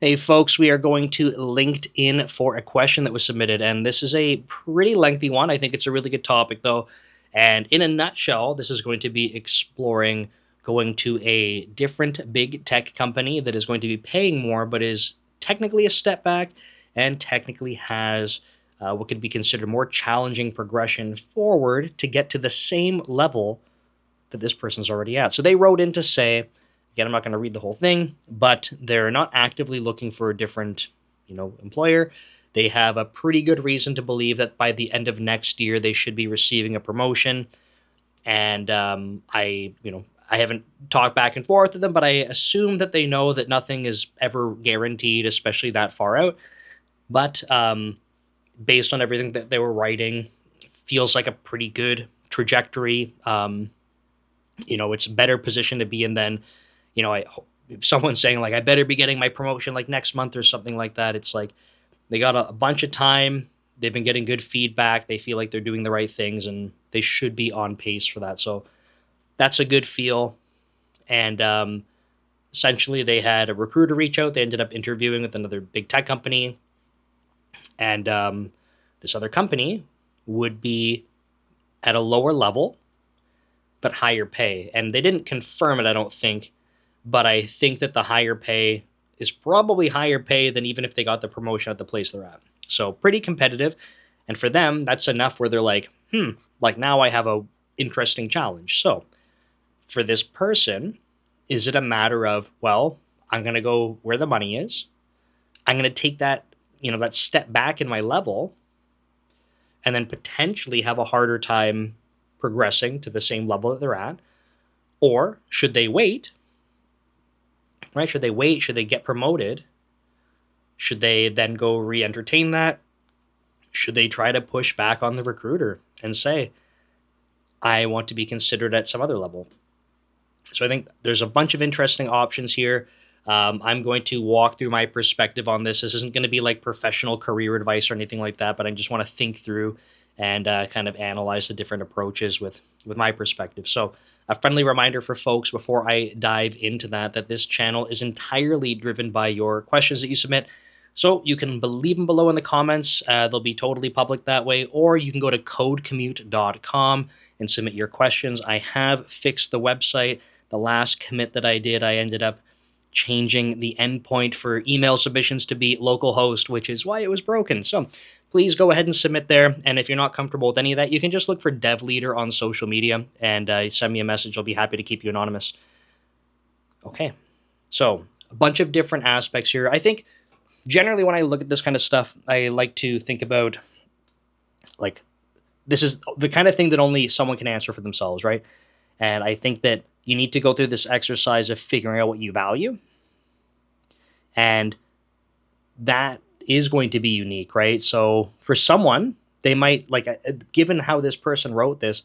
Hey, folks, we are going to LinkedIn for a question that was submitted, and this is a pretty lengthy one. I think it's a really good topic, though. And in a nutshell, this is going to be exploring going to a different big tech company that is going to be paying more, but is technically a step back and technically has what could be considered more challenging progression forward to get to the same level that this person's already at. So they wrote in to say, again, I'm not going to read the whole thing, but they're not actively looking for a different, employer. They have a pretty good reason to believe that by the end of next year they should be receiving a promotion. And I haven't talked back and forth with them, but I assume that they know that nothing is ever guaranteed, especially that far out. But based on everything that they were writing, feels like a pretty good trajectory. It's a better position to be in than, if someone's saying like, I better be getting my promotion like next month or something like that. It's like they got a bunch of time. They've been getting good feedback. They feel like they're doing the right things and they should be on pace for that. So that's a good feel. And essentially, they had a recruiter reach out. They ended up interviewing with another big tech company. And this other company would be at a lower level, but higher pay. And they didn't confirm it, I don't think. But I think that the higher pay is probably higher pay than even if they got the promotion at the place they're at. So pretty competitive. And for them, that's enough where they're like, like now I have a interesting challenge. So for this person, is it a matter of, well, I'm going to go where the money is. I'm going to take that, that step back in my level and then potentially have a harder time progressing to the same level that they're at? Or should they wait? Right? Should they wait? Should they get promoted? Should they then go re-entertain that? Should they try to push back on the recruiter and say, I want to be considered at some other level? So I think there's a bunch of interesting options here. I'm going to walk through my perspective on this. This isn't going to be like professional career advice or anything like that, but I just want to think through and kind of analyze the different approaches with my perspective. So a friendly reminder for folks before I dive into that this channel is entirely driven by your questions that you submit. So you can leave them below in the comments. They'll be totally public that way, or you can go to codecommute.com and submit your questions. I have fixed the website. The last commit that I did, I ended up changing the endpoint for email submissions to be localhost, which is why it was broken. So please go ahead and submit there. And if you're not comfortable with any of that, you can just look for Dev Leader on social media and send me a message. I'll be happy to keep you anonymous. Okay, so a bunch of different aspects here. I think generally when I look at this kind of stuff, I like to think about like this is the kind of thing that only someone can answer for themselves, right? And I think that you need to go through this exercise of figuring out what you value. And that is going to be unique, right? So for someone, they might, like, given how this person wrote this,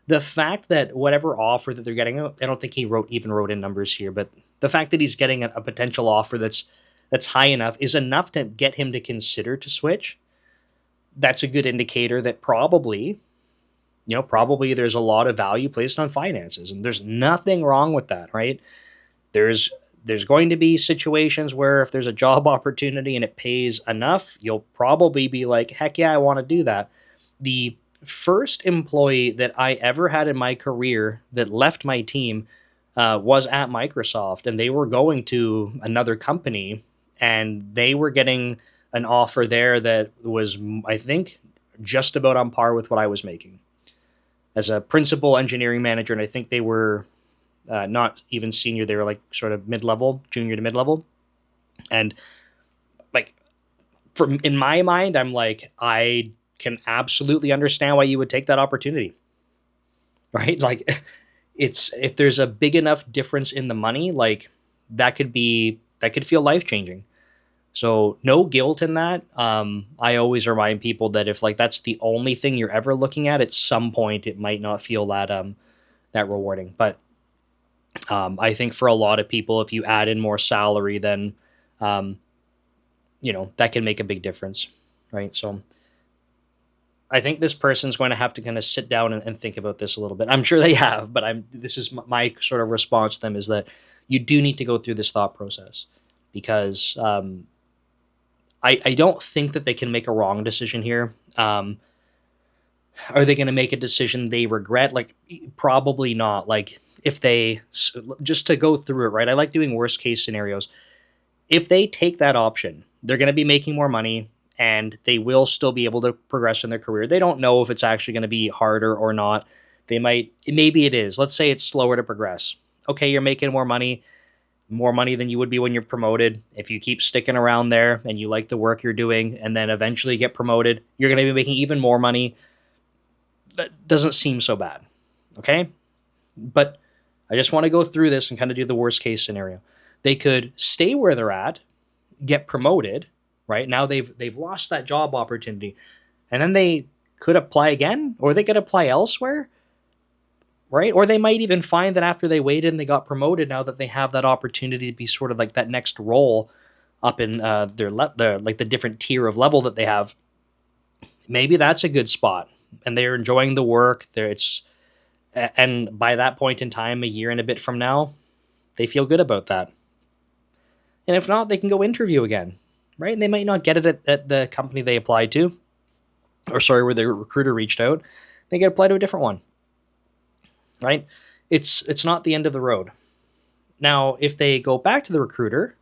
the fact that whatever offer that they're getting, I don't think he even wrote in numbers here, but the fact that he's getting a potential offer that's high enough is enough to get him to consider to switch. That's a good indicator that probably there's a lot of value placed on finances, and there's nothing wrong with that, right? There's going to be situations where if there's a job opportunity and it pays enough, you'll probably be like, heck yeah, I want to do that. The first employee that I ever had in my career that left my team was at Microsoft, and they were going to another company, and they were getting an offer there that was, I think, just about on par with what I was making as a principal engineering manager. And I think they were not even senior. They were like sort of mid-level, junior to mid-level. And like, in my mind, I'm like, I can absolutely understand why you would take that opportunity, right? Like, if there's a big enough difference in the money, like that could feel life-changing. So no guilt in that. I always remind people that if like that's the only thing you're ever looking at some point it might not feel that rewarding. But I think for a lot of people, if you add in more salary, then that can make a big difference, right? So I think this person's going to have to kind of sit down and think about this a little bit. I'm sure they have, but this is my sort of response to them is that you do need to go through this thought process. because I don't think that they can make a wrong decision here. Are they going to make a decision they regret? Like, probably not. Like, if they, just to go through it, right? I like doing worst case scenarios. If they take that option, they're going to be making more money and they will still be able to progress in their career. They don't know if it's actually going to be harder or not. They might, maybe it is. Let's say it's slower to progress. Okay, you're making more money than you would be when you're promoted. If you keep sticking around there and you like the work you're doing and then eventually get promoted, you're going to be making even more money. That doesn't seem so bad. Okay? But I just want to go through this and kind of do the worst case scenario. They could stay where they're at, get promoted, right? Now they've lost that job opportunity. And then they could apply again, or they could apply elsewhere, right? Or they might even find that after they waited and they got promoted, now that they have that opportunity to be sort of like that next role up in their like the different tier of level that they have. Maybe that's a good spot, and they're enjoying the work. And by that point in time, a year and a bit from now, they feel good about that. And if not, they can go interview again, right? And they might not get it at the company they applied to, or sorry, where the recruiter reached out. They get applied to a different one, right? It's not the end of the road. Now, if they go back to the recruiter,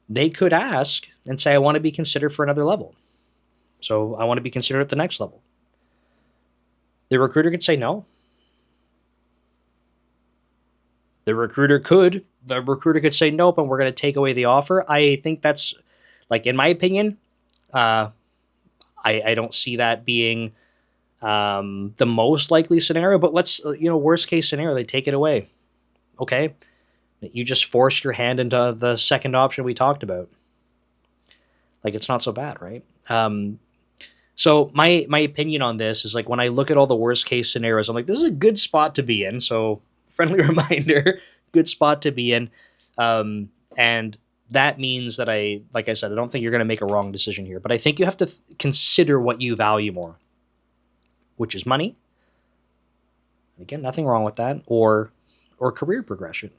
they could ask and say, I want to be considered for another level. So I want to be considered at the next level. The recruiter could say no. The recruiter could say nope, and we're going to take away the offer. I think that's, like, in my opinion, I don't see that being the most likely scenario. But let's, worst case scenario, they take it away. Okay, you just forced your hand into the second option we talked about. Like, it's not so bad, right? So my opinion on this is, like, when I look at all the worst case scenarios, I'm like, this is a good spot to be in. So, friendly reminder, good spot to be in. And that means that like I said, I don't think you're going to make a wrong decision here, but I think you have to consider what you value more, which is money. Again, nothing wrong with that, or career progression.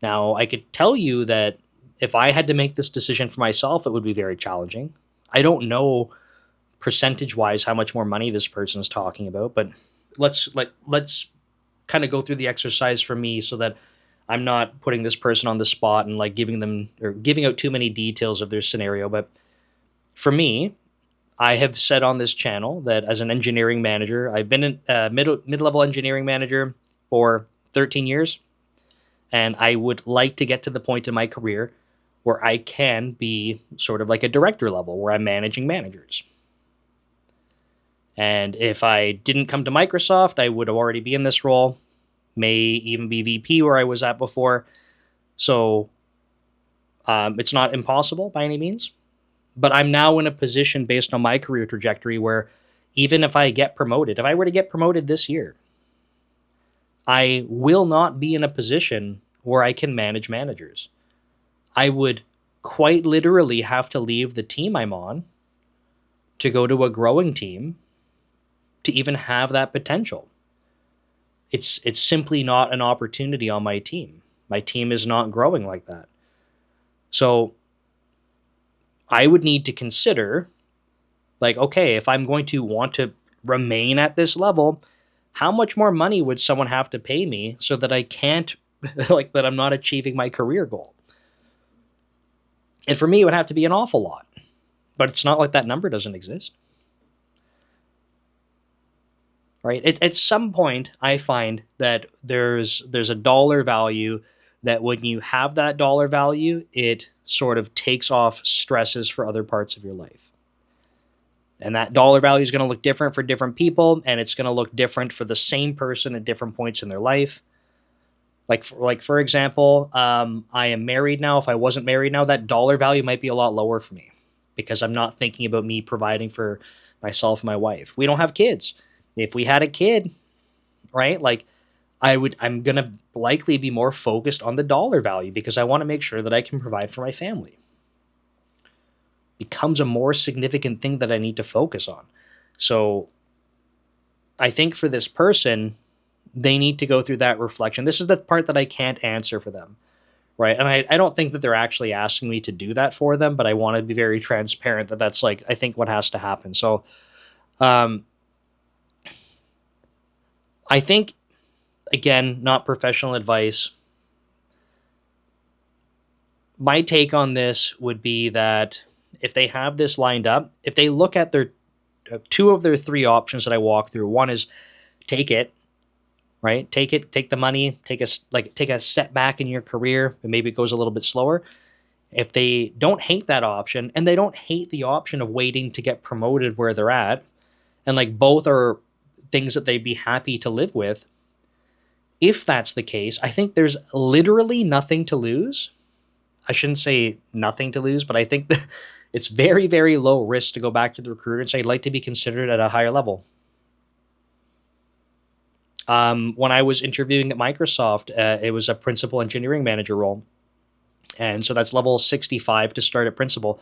Now, I could tell you that if I had to make this decision for myself, it would be very challenging. I don't know percentage wise how much more money this person's talking about, but let's kind of go through the exercise for me so that I'm not putting this person on the spot and, like, giving out too many details of their scenario. But for me, I have said on this channel that as an engineering manager, I've been a mid-level engineering manager for 13 years. And I would like to get to the point in my career where I can be sort of like a director level, where I'm managing managers. And if I didn't come to Microsoft, I would already be in this role, may even be VP where I was at before. So it's not impossible by any means. But I'm now in a position based on my career trajectory where even if I were to get promoted this year, I will not be in a position where I can manage managers. I would quite literally have to leave the team I'm on to go to a growing team to even have that potential. It's simply not an opportunity on my team. My team is not growing like that. So I would need to consider, like, okay, if I'm going to want to remain at this level, how much more money would someone have to pay me so that I can't, like, that I'm not achieving my career goal? And for me, it would have to be an awful lot. But it's not like that number doesn't exist. Right? At some point, I find that there's a dollar value that when you have that dollar value, it sort of takes off stresses for other parts of your life. And that dollar value is going to look different for different people, and it's going to look different for the same person at different points in their life. Like for example, I am married now. If I wasn't married now, that dollar value might be a lot lower for me because I'm not thinking about me providing for myself and my wife. We don't have kids. If we had a kid, right, like I'm going to likely be more focused on the dollar value because I want to make sure that I can provide for my family. Becomes a more significant thing that I need to focus on. So I think for this person, they need to go through that reflection. This is the part that I can't answer for them, right? And I don't think that they're actually asking me to do that for them, but I want to be very transparent that that's like, I think what has to happen. So um, I think, again, not professional advice. My take on this would be that if they have this lined up, if they look at their two of their three options that I walk through, one is take it, right? Take it, take the money, take a step back in your career, and maybe it goes a little bit slower. If they don't hate that option and they don't hate the option of waiting to get promoted where they're at, and like both are things that they'd be happy to live with, if that's the case, I think there's literally nothing to lose. I shouldn't say nothing to lose, but I think that it's very, very low risk to go back to the recruiter and say, I'd like to be considered at a higher level. When I was interviewing at Microsoft, it was a principal engineering manager role. And so that's level 65 to start at principal.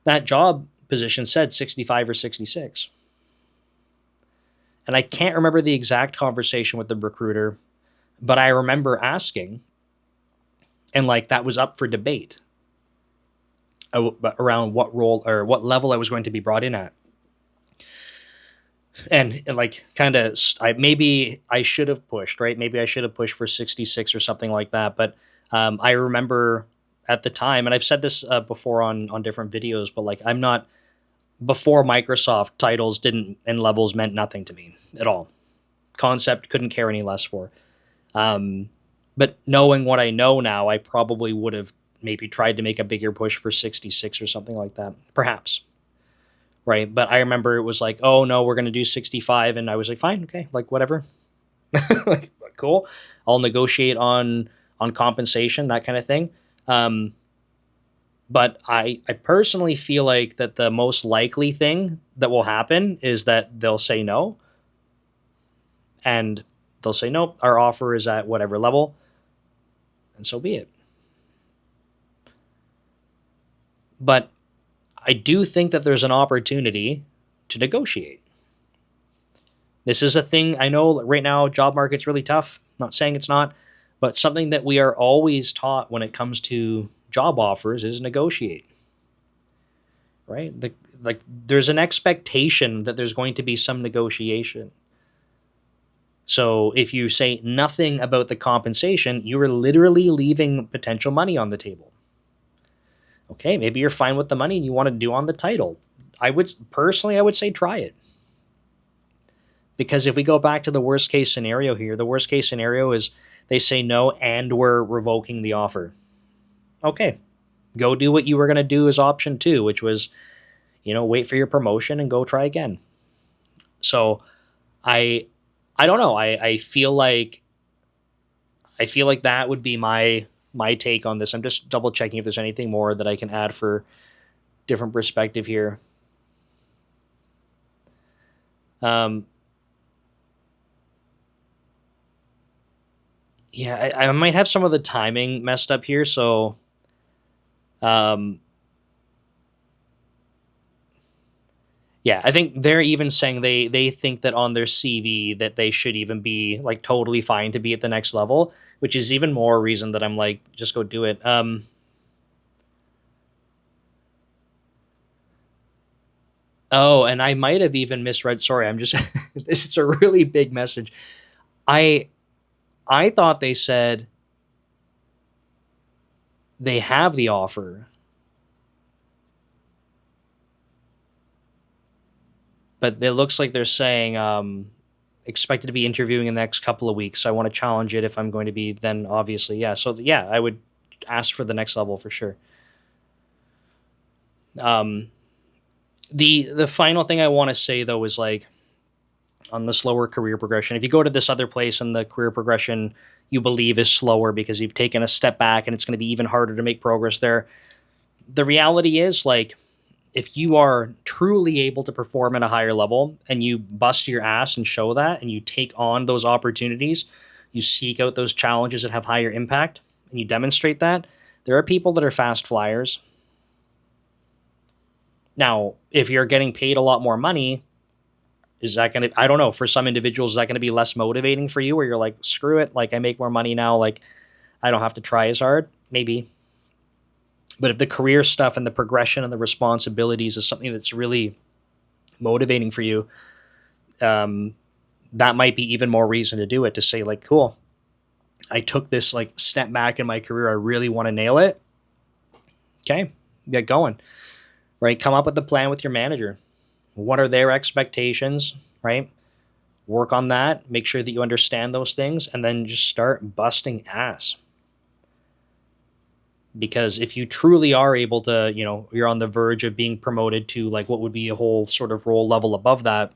That job position said 65 or 66. And I can't remember the exact conversation with the recruiter, but I remember asking, and like that was up for debate around what role or what level I was going to be brought in at. And like kind of maybe I should have pushed, right? Maybe I should have pushed for 66 or something like that. But I remember at the time, and I've said this before on different videos, but like I'm not, before Microsoft, titles didn't and levels meant nothing to me at all. Concept couldn't care any less for. But knowing what I know now, I probably would have maybe tried to make a bigger push for 66 or something like that, perhaps. Right. But I remember it was like, oh no, we're going to do 65. And I was like, fine. Okay. Like whatever. Like, cool. I'll negotiate on compensation, that kind of thing. But I personally feel like that the most likely thing that will happen is that they'll say no. And they'll say, nope, our offer is at whatever level. And so be it. But I do think that there's an opportunity to negotiate. This is a thing I know right now, job market's really tough. I'm not saying it's not, but something that we are always taught when it comes to job offers is negotiate. Right? Like there's an expectation that there's going to be some negotiation. So if you say nothing about the compensation, you are literally leaving potential money on the table. Okay, maybe you're fine with the money and you want to do on the title. I would say try it. Because if we go back to the worst case scenario here, the worst case scenario is they say no and we're revoking the offer. Okay, go do what you were going to do as option 2, which was, wait for your promotion and go try again. So I don't know. I feel like that would be my take on this. I'm just double checking if there's anything more that I can add for different perspective here. Yeah, I might have some of the timing messed up here. So, yeah, I think they're even saying they think that on their CV that they should even be like totally fine to be at the next level, which is even more reason that I'm like, just go do it. Oh, and I might have even misread. Sorry, I'm just this is a really big message. I I thought they said they have the offer, but it looks like they're saying expected to be interviewing in the next couple of weeks. So I want to challenge it if I'm going to be. Then obviously, yeah. So yeah, I would ask for the next level for sure. Um, the final thing I want to say though is like on the slower career progression. If you go to this other place and the career progression you believe is slower because you've taken a step back and it's going to be even harder to make progress there. The reality is like if you are truly able to perform at a higher level and you bust your ass and show that and you take on those opportunities, you seek out those challenges that have higher impact and you demonstrate that, there are people that are fast flyers. Now, if you're getting paid a lot more money, is that going to, I don't know, for some individuals, is that going to be less motivating for you where you're like, screw it, like I make more money now, like I don't have to try as hard? maybe. But if the career stuff and the progression and the responsibilities is something that's really motivating for you, um, that might be even more reason to do it. To say like, cool, I took this like step back in my career. I really want to nail it. Okay, get going. Right, come up with a plan with your manager. What are their expectations? Right, work on that. Make sure that you understand those things, and then just start busting ass. Because if you truly are able to, you're on the verge of being promoted to like what would be a whole sort of role level above that,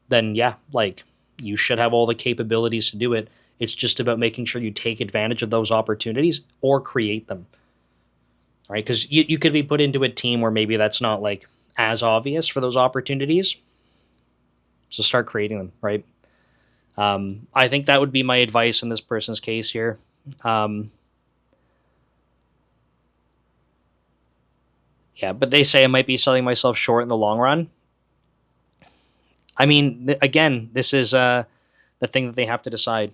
then yeah, like you should have all the capabilities to do it. It's just about making sure you take advantage of those opportunities or create them, right? Because you could be put into a team where maybe that's not like as obvious for those opportunities. So start creating them, right? I think that would be my advice in this person's case here. Um, yeah, but they say I might be selling myself short in the long run. I mean, again, this is the thing that they have to decide.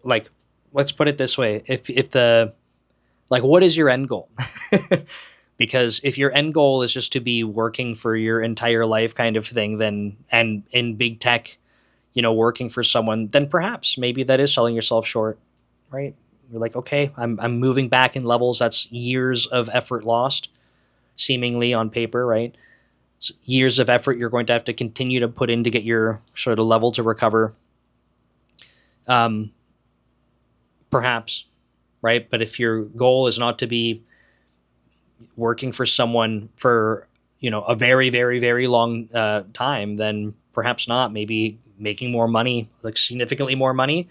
Like, let's put it this way: if the like, what is your end goal? Because if your end goal is just to be working for your entire life, kind of thing, then and in big tech, working for someone, then perhaps maybe that is selling yourself short, right? You're like, okay, I'm moving back in levels. That's years of effort lost, seemingly on paper, right? It's years of effort you're going to have to continue to put in to get your sort of level to recover. Um, Perhaps, right? But if your goal is not to be working for someone for a very very very long time, then perhaps not. Maybe making more money, like significantly more money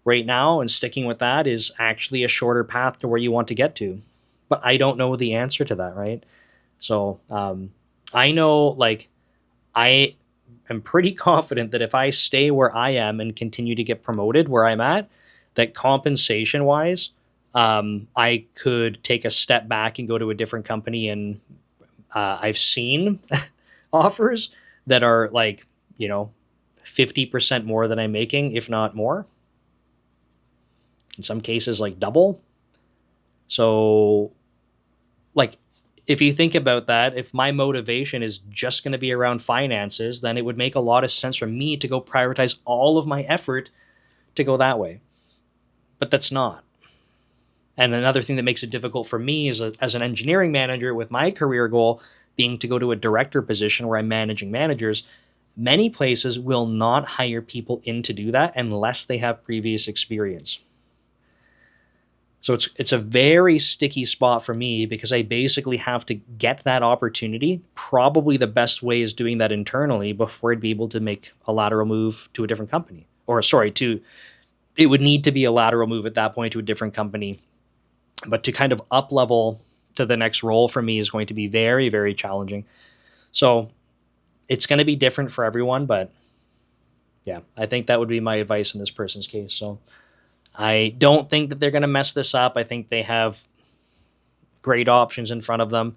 right now, and sticking with that is actually a shorter path to where you want to get to. But I don't know the answer to that, right? So I know, like, I am pretty confident that if I stay where I am and continue to get promoted where I'm at, that compensation wise, I could take a step back and go to a different company. And I've seen offers that are like, 50% more than I'm making, if not more. In some cases, like double. So, like, if you think about that, if my motivation is just going to be around finances, then it would make a lot of sense for me to go prioritize all of my effort to go that way. But that's not. And another thing that makes it difficult for me is as an engineering manager with my career goal being to go to a director position where I'm managing managers, many places will not hire people in to do that unless they have previous experience. So it's a very sticky spot for me because I basically have to get that opportunity. Probably the best way is doing that internally before I'd be able to make a lateral move to a different company. Or sorry, it would need to be a lateral move at that point to a different company. But to kind of up level to the next role for me is going to be very, very challenging. So it's going to be different for everyone, but yeah, I think that would be my advice in this person's case. So I don't think that they're going to mess this up. I think they have great options in front of them.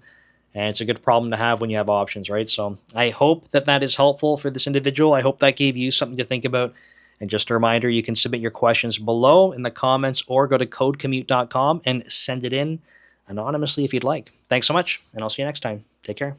And it's a good problem to have when you have options, right? So I hope that that is helpful for this individual. I hope that gave you something to think about. And just a reminder, you can submit your questions below in the comments or go to codecommute.com and send it in anonymously if you'd like. Thanks so much, and I'll see you next time. Take care.